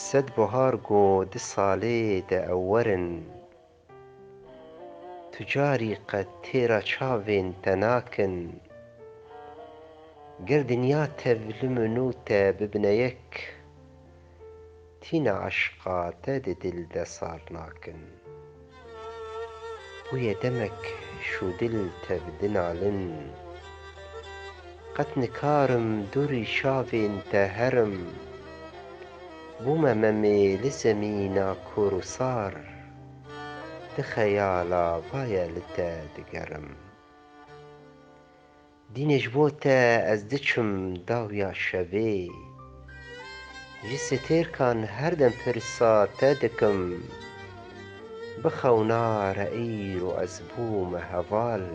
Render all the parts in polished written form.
سد بهارگۆ دە ساڵێ دە ئەوەرن توجاری قەت تێرە چاوێن تە ناکن گەر دنیا تەڤلم نوتە ببنە یەک تینە عەشقا تە ددل دە سار ناکن بوویە دەمێک شودل تەڤ نالن قەت نکارم دووری چاوێن تە هەرم بوومە مەمێ لە زەمینا کۆڕووسار دە خەیاڵا ڤایە لە تە دگەرم دینێش بۆتە ئەس دچم داویا شەڤێ ji stêrkan her dem pirsa te dikim bi xewna îro ez bûme heval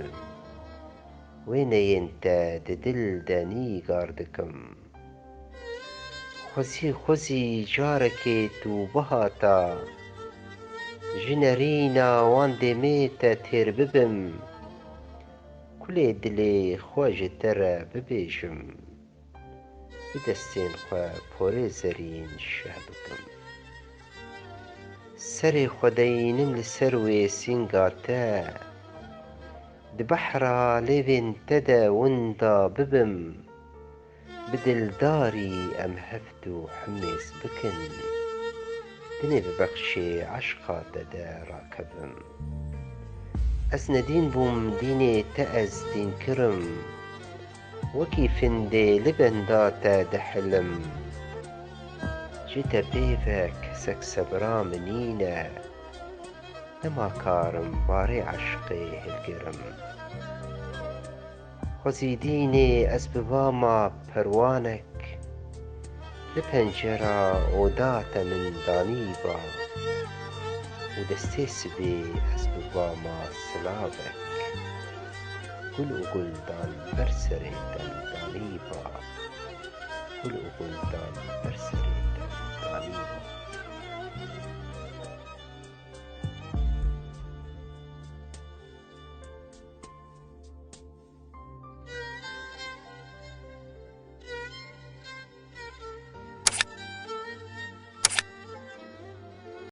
wêneyên te di dil de nîgar dikim xwezî carekê tu bihata ji nêrîna wan demê te têr bibim kulê dilê xwe ji te re bibêjim bi destên xwe porê zerîn şeh bikim serê xwedeyînim li ser wê sînga te di behra lêvên te de winda bibim bi dildarî em heft û himêz bikin dinê bibexşê eşqa te de rakevim ez nedîn bûm dînê te ez dînkirim wekî findê li benda te dihilim ji te pêve kesek sebra min nîne nema karim barê eşqê hilgirim xwezî dînê ez bi vama perwanek li pencera oda te min danîba û destê sibê ez bi vama silavek gul û guldan ber serê te danîba gul û guldan